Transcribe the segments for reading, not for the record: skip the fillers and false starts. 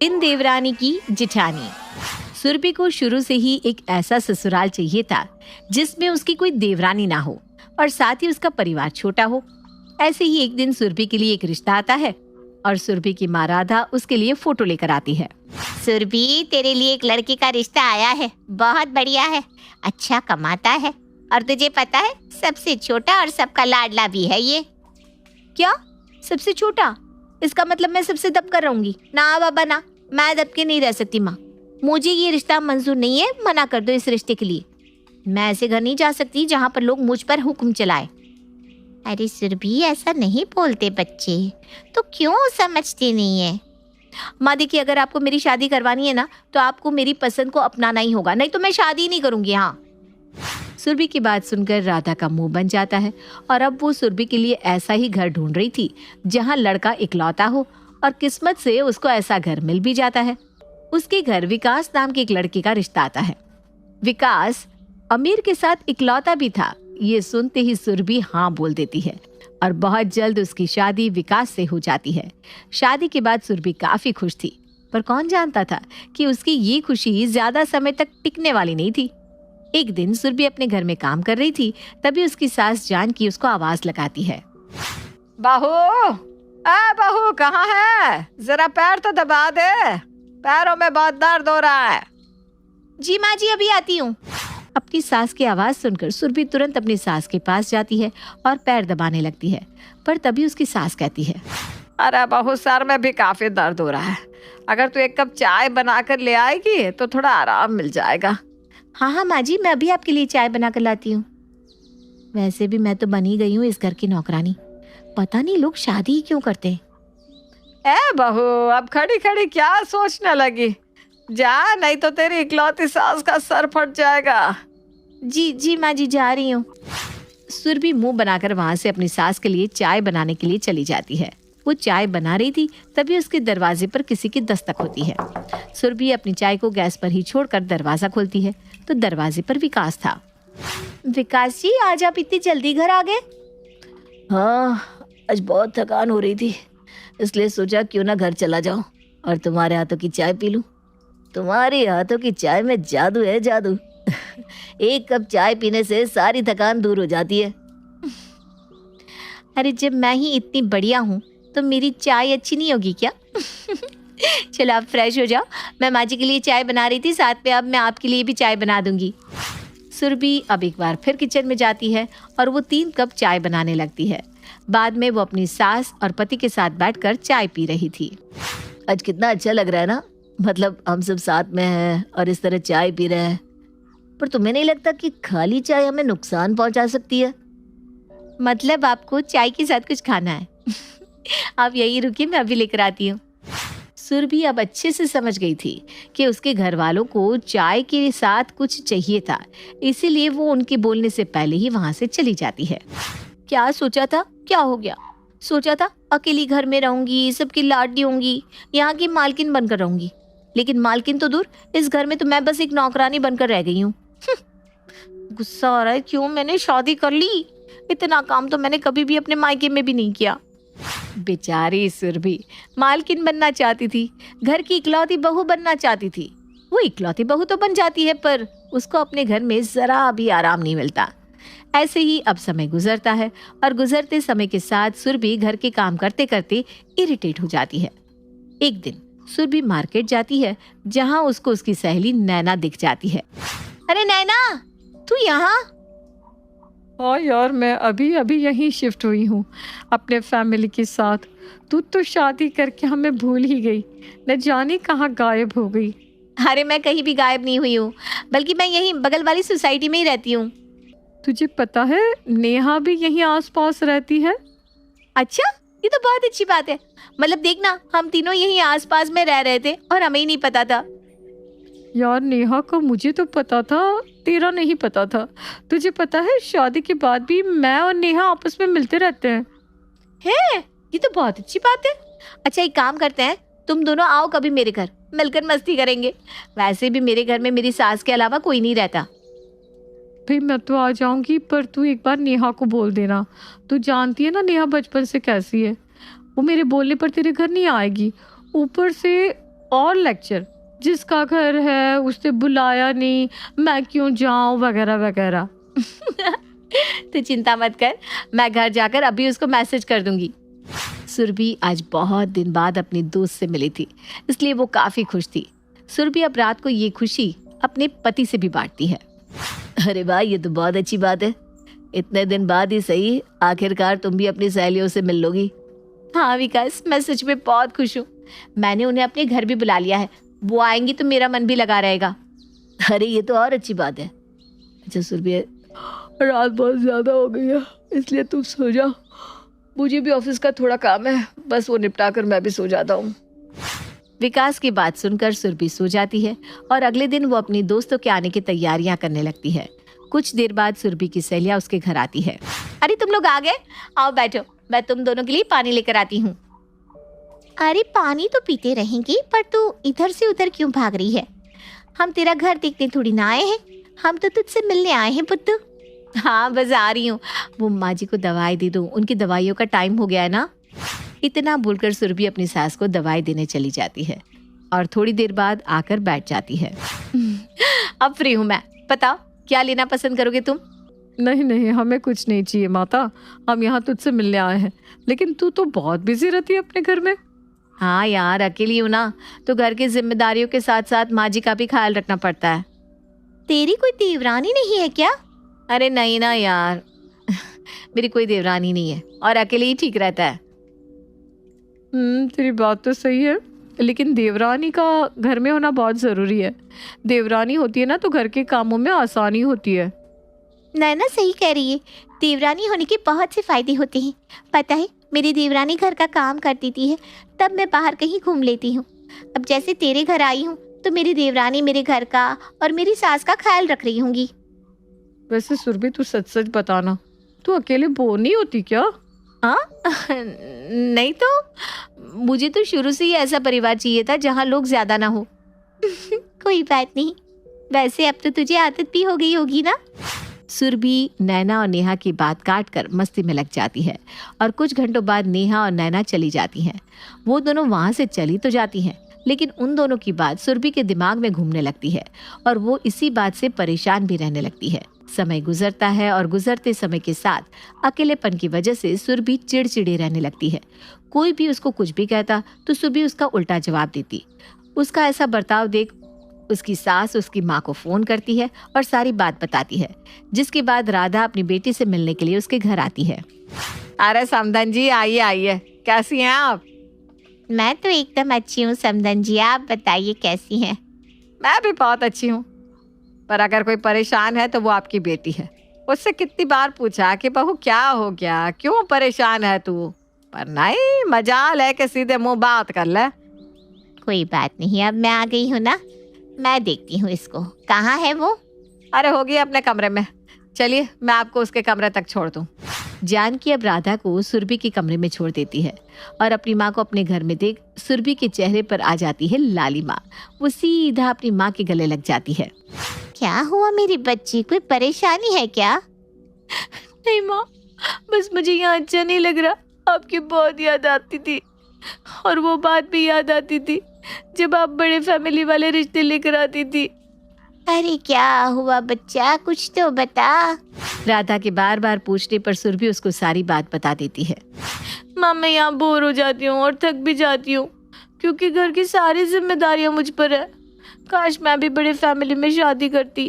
इन देवरानी की जिठानी। सुरभि को शुरू से ही एक ऐसा ससुराल चाहिए था जिसमें उसकी कोई देवरानी ना हो और साथ ही उसका परिवार छोटा हो। ऐसे ही एक दिन सुरभि के लिए एक रिश्ता आता है और सुरभि की माँ राधा उसके लिए फोटो लेकर आती है। सुरभि, तेरे लिए एक लड़के का रिश्ता आया है, बहुत बढ़िया है, अच्छा कमाता है और तुझे पता है सबसे छोटा और सबका लाडला भी है ये। क्या? सबसे छोटा? इसका मतलब मैं सबसे दब कर रहूंगी? ना बाबा ना, मैं दब के नहीं रह सकती माँ। मुझे ये रिश्ता मंजूर नहीं है, मना कर दो इस रिश्ते के लिए। मैं ऐसे घर नहीं जा सकती जहाँ पर लोग मुझ पर हुक्म चलाए। अरे सुरभि, ऐसा नहीं बोलते बच्चे, तो क्यों समझती नहीं है? माँ देखिए, अगर आपको मेरी शादी करवानी है ना तो आपको मेरी पसंद को अपनाना ही होगा, नहीं तो मैं शादी नहीं करूंगी। हाँ। सुरभि की बात सुनकर राधा का मुंह बन जाता है और अब वो सुरभि के लिए ऐसा ही घर ढूंढ रही थी जहाँ लड़का इकलौता हो और किस्मत से उसको ऐसा घर मिल भी जाता है। उसके घर विकास नाम के एक लड़के का रिश्ता आता है। विकास अमीर के साथ इकलौता भी था। ये सुनते ही सुरभि हाँ बोल देती है और बहुत जल्द उसकी शादी विकास से हो जाती है। शादी के बाद सुरभि काफी खुश थी, पर कौन जानता था कि उसकी ये खुशी ज्यादा समय तक टिकने वाली नहीं थी। एक दिन सुरभि अपने घर में काम कर रही थी, तभी उसकी सास जानकी उसको आवाज लगाती है। बहू, बहू कहाँ है? जरा पैर तो दबा दे, पैरों में बहुत दर्द हो रहा है। जी माँ जी, अभी आती हूँ। अपनी सास की आवाज सुनकर सुरभि तुरंत अपनी सास के पास जाती है और पैर दबाने लगती है, पर तभी उसकी सास कहती है, अरे बहू, सर में भी काफी दर्द हो रहा है, अगर तू एक कप चाय बनाकर ले आएगी तो थोड़ा आराम मिल जाएगा। हाँ हाँ माँ जी, मैं अभी आपके लिए चाय बना कर लाती हूँ। वैसे भी मैं तो बनी गई हूँ इस घर की नौकरानी, पता नहीं लोग शादी ही क्यों करते हैं। बहू, अब खड़ी खड़ी क्या सोचने लगी? जा, नहीं तो तेरी इकलौती सास का सर फट जाएगा। जी जी माँ जी, जा रही हूँ। सुरभि मुंह बनाकर वहां से अपनी सास के लिए चाय बनाने के लिए चली जाती है। वो चाय बना रही थी, तभी उसके दरवाजे पर किसी की दस्तक होती है। सुरभि अपनी चाय को गैस पर ही छोड़कर दरवाजा खोलती है तो दरवाजे पर विकास था। विकास जी, आज आप इतनी जल्दी घर आ गए? हाँ, आज बहुत थकान हो रही थी, इसलिए सोचा क्यों ना घर चला जाऊं और तुम्हारे हाथों की चाय पी लूं। तुम्हारे हाथों की चाय में जादू है, जादू। एक कप चाय पीने से सारी थकान दूर हो जाती है। अरे जब मैं ही इतनी बढ़िया हूँ तो मेरी चाय अच्छी नहीं होगी क्या? चलो आप फ्रेश हो जाओ, मैं माँ जी के लिए चाय बना रही थी, साथ में अब मैं आपके लिए भी चाय बना दूंगी। सुरभि अब एक बार फिर किचन में जाती है और वो 3 कप चाय बनाने लगती है। बाद में वो अपनी सास और पति के साथ बैठकर चाय पी रही थी। आज कितना अच्छा लग रहा है ना, मतलब हम सब साथ में हैं और इस तरह चाय पी रहे हैं। पर तुम्हें नहीं लगता कि खाली चाय हमें नुकसान पहुंचा सकती है? मतलब आपको चाय के साथ कुछ खाना है? आप यही रुकिए, मैं अभी लेकर आती हूँ। सुरभि अब अच्छे से समझ गई थी कि उसके घर वालों को चाय के साथ कुछ चाहिए था, इसीलिए वो उनके बोलने से पहले ही वहां से चली जाती है। क्या सोचा था? क्या हो गया? सोचा था अकेली घर में रहूंगी, सबकी लाडली होंगी, यहाँ की मालकिन बनकर रहूंगी, लेकिन मालकिन तो दूर, इस घर में तो मैं बस एक नौकरानी बनकर रह गई हूँ। गुस्सा आ रहा है, क्यों मैंने शादी कर ली? इतना काम तो मैंने कभी भी अपने मायके में भी नहीं किया। बेचारी सुरभि मालकिन बनना चाहती थी, घर की इकलौती बहू बनना चाहती थी। वो इकलौती बहू तो बन जाती है, पर उसको अपने घर में जरा भी आराम नहीं मिलता। ऐसे ही अब समय गुजरता है और गुजरते समय के साथ सुरभि घर के काम करते करते इरिटेट हो जाती है। एक दिन सुरभि मार्केट जाती है, जहाँ उसको उसकी सहेली नैना दिख जाती है। अरे नैना, तू यहाँ? हाँ यार, मैं अभी अभी यहीं शिफ्ट हुई हूँ अपने फैमिली के साथ। तू तो शादी करके हमें भूल ही गई, न जाने कहाँ गायब हो गई। अरे मैं कहीं भी गायब नहीं हुई हूँ, बल्कि मैं यहीं बगल वाली सोसाइटी में ही रहती हूँ। तुझे पता है नेहा भी यहीं आसपास रहती है? अच्छा, ये तो बहुत अच्छी बात है। मतलब देखना, हम तीनों यहीं आसपास में रह रहे थे और हमें ही नहीं पता था। यार नेहा का मुझे तो पता था, तेरा नहीं पता था। तुझे पता है शादी के बाद भी मैं और नेहा आपस में मिलते रहते हैं। है? ये तो बहुत अच्छी बात है। अच्छा एक काम करते हैं, तुम दोनों आओ कभी मेरे घर, मिलकर मस्ती करेंगे। वैसे भी मेरे घर में मेरी सास के अलावा कोई नहीं रहता। भाई मैं तो आ जाऊंगी, पर तू एक बार नेहा को बोल देना। तू जानती है ना नेहा बचपन से कैसी है, वो मेरे बोलने पर तेरे घर नहीं आएगी। ऊपर से और लेक्चर, जिसका घर है उसने बुलाया नहीं, मैं क्यों जाऊं, वगैरह वगैरह। तो चिंता मत कर, मैं घर जाकर अभी उसको मैसेज कर दूंगी। सुरभि आज बहुत दिन बाद अपनी दोस्त से मिली थी, इसलिए वो काफी खुश थी। सुरभि अब रात को ये खुशी अपने पति से भी बांटती है। अरे वाह, ये तो बहुत अच्छी बात है। इतने दिन बाद ही सही, आखिरकार तुम भी अपनी सहेलियों से मिल लोगी। हाँ विकास, मैं सच में बहुत खुश हूँ। मैंने उन्हें अपने घर भी बुला लिया है, वो आएंगी तो मेरा मन भी लगा रहेगा। अरे ये तो और अच्छी बात है। अच्छा सुरभि, रात बहुत ज्यादा हो गई है, इसलिए तुम सो जाओ। मुझे भी ऑफिस का थोड़ा काम है, बस वो निपटा कर मैं भी सो जाता हूँ। विकास की बात सुनकर सुरभि सो जाती है और अगले दिन वो अपनी दोस्तों के आने की तैयारियां करने लगती है। कुछ देर बाद सुरभि की सहेलियां उसके घर आती है। अरे तुम लोग आ गए, आओ बैठो, मैं तुम दोनों के लिए पानी लेकर आती हूँ। अरे पानी तो पीते रहेंगे, पर तू इधर से उधर क्यों भाग रही है? हम तेरा घर देखने थोड़ी ना आए हैं, हम तो तुझसे मिलने आए हैं पुत्तू। हाँ बस आ रही हूँ, वो माँ जी को दवाई दे दूँ, उनकी दवाइयों का टाइम हो गया है ना। इतना बोलकर सुरभि अपनी सास को दवाई देने चली जाती है और थोड़ी देर बाद आकर बैठ जाती है। अब फ्री हूँ मैं, बताओ क्या लेना पसंद करोगे तुम? नहीं नहीं, हमें कुछ नहीं चाहिए माता, हम यहाँ तुझसे मिलने आए हैं। लेकिन तू तो बहुत बिजी रहती है अपने घर में। हाँ यार, अकेली हूँ ना, तो घर की जिम्मेदारियों के साथ साथ माँ जी का भी ख्याल रखना पड़ता है। तेरी कोई देवरानी नहीं है क्या? अरे नहीं ना यार, मेरी कोई देवरानी नहीं है और अकेले ही ठीक रहता है। तेरी बात तो सही है, लेकिन देवरानी का घर में होना बहुत ज़रूरी है। देवरानी होती है ना तो घर के कामों में आसानी होती है। नैना सही कह रही है, देवरानी होने के बहुत से फायदे होते हैं। पता है, मेरी देवरानी घर का काम कर देती है, तब मैं बाहर कहीं घूम लेती हूँ। अब जैसे तेरे घर आई हूँ तो मेरी देवरानी मेरे घर का और मेरी सास का ख्याल रख रही होंगी। वैसे सुरभि, तू सच सच बताना, तू अकेले बोर नहीं होती क्या? नहीं तो, मुझे तो शुरू से ही ऐसा परिवार चाहिए था जहाँ लोग ज्यादा ना हो। कोई बात नहीं, वैसे अब तो तुझे आदत भी हो गई होगी ना। सुरभि नैना और नेहा की बात काट कर मस्ती में लग जाती है और कुछ घंटों बाद नेहा और नैना चली जाती हैं। वो दोनों वहाँ से चली तो जाती हैं, लेकिन उन दोनों की बात सुरभि के दिमाग में घूमने लगती है और वो इसी बात से परेशान भी रहने लगती है। समय गुजरता है और गुजरते समय के साथ अकेलेपन की वजह से सुरभि चिड़चिड़ी रहने लगती है। कोई भी उसको कुछ भी कहता तो सुरभि उसका उल्टा जवाब देती। उसका ऐसा बर्ताव देख उसकी सास उसकी माँ को फोन करती है और सारी बात बताती है, जिसके बाद राधा अपनी बेटी से मिलने के लिए उसके घर आती है। अरे समधन जी, आइए आइए, कैसी हैं आप? मैं तो एकदम अच्छी हूँ समधन जी, आप बताइए कैसी हैं? मैं भी बहुत अच्छी हूँ, पर अगर कोई परेशान है तो वो आपकी बेटी है। उससे कितनी बार पूछा कि बहू क्या हो गया, क्यों परेशान है तू, पर नहीं, मजाल है कि सीधे मुंह बात कर ले। कोई बात नहीं, अब मैं आ गई हूँ ना, मैं देखती हूँ इसको। कहाँ है वो? अरे होगी अपने कमरे में, चलिए मैं आपको उसके कमरे तक छोड़ दूँ। जानकी अब राधा को सुरभि के कमरे में छोड़ देती है और अपनी माँ को अपने घर में देख सुरभि के चेहरे पर आ जाती है लालिमा। वो सीधा अपनी माँ के गले लग जाती है। क्या हुआ मेरी बच्ची, कोई परेशानी है क्या? नहीं माँ, बस मुझे यहाँ अच्छा नहीं लग रहा। आपकी बहुत याद आती थी और वो बात भी याद आती थी जब आप बड़े फैमिली वाले रिश्ते लेकर आती थी। अरे क्या हुआ बच्चा, कुछ तो बता। राधा के बार बार पूछने पर सुरभि उसको सारी बात बता देती है। माँ, मैं यहाँ बोर हो जाती हूँ और थक भी जाती हूँ क्योंकि घर की सारी जिम्मेदारियाँ मुझ पर है। काश मैं भी बड़े फैमिली में शादी करती।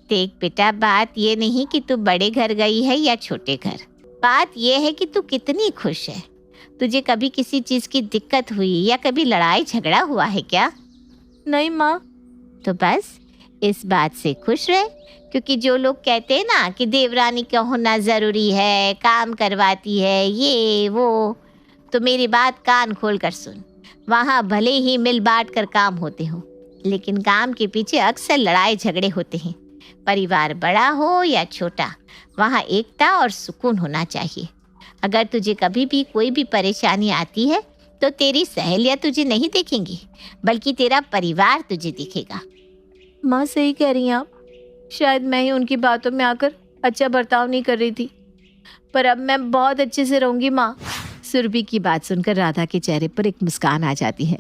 देख बेटा, बात ये नहीं कि तू बड़े घर गई है या छोटे घर, बात ये है कि तू कितनी खुश है। तुझे कभी किसी चीज की दिक्कत हुई या कभी लड़ाई झगड़ा हुआ है क्या? नहीं माँ। तो बस इस बात से खुश रहे, क्योंकि जो लोग कहते हैं ना कि देवरानी का होना ज़रूरी है, काम करवाती है, ये वो, तो मेरी बात कान खोल कर सुन। वहाँ भले ही मिल बांट कर काम होते हो, लेकिन काम के पीछे अक्सर लड़ाई झगड़े होते हैं। परिवार बड़ा हो या छोटा, वहाँ एकता और सुकून होना चाहिए। अगर तुझे कभी भी कोई भी परेशानी आती है तो तेरी सहेलियाँ तुझे नहीं देखेंगी, बल्कि तेरा परिवार तुझे दिखेगा। माँ सही कह रही हैं आप, शायद मैं ही उनकी बातों में आकर अच्छा बर्ताव नहीं कर रही थी, पर अब मैं बहुत अच्छे से रहूँगी माँ। सुरभि की बात सुनकर राधा के चेहरे पर एक मुस्कान आ जाती है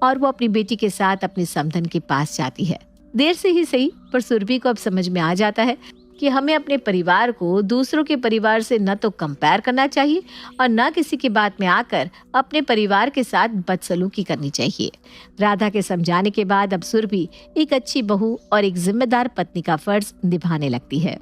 और वो अपनी बेटी के साथ अपने समधन के पास जाती है। देर से ही सही, पर सुरभि को अब समझ में आ जाता है कि हमें अपने परिवार को दूसरों के परिवार से न तो कंपेयर करना चाहिए और न किसी की बात में आकर अपने परिवार के साथ बदसलूकी करनी चाहिए। राधा के समझाने के बाद अब सुरभि एक अच्छी बहू और एक जिम्मेदार पत्नी का फर्ज निभाने लगती है।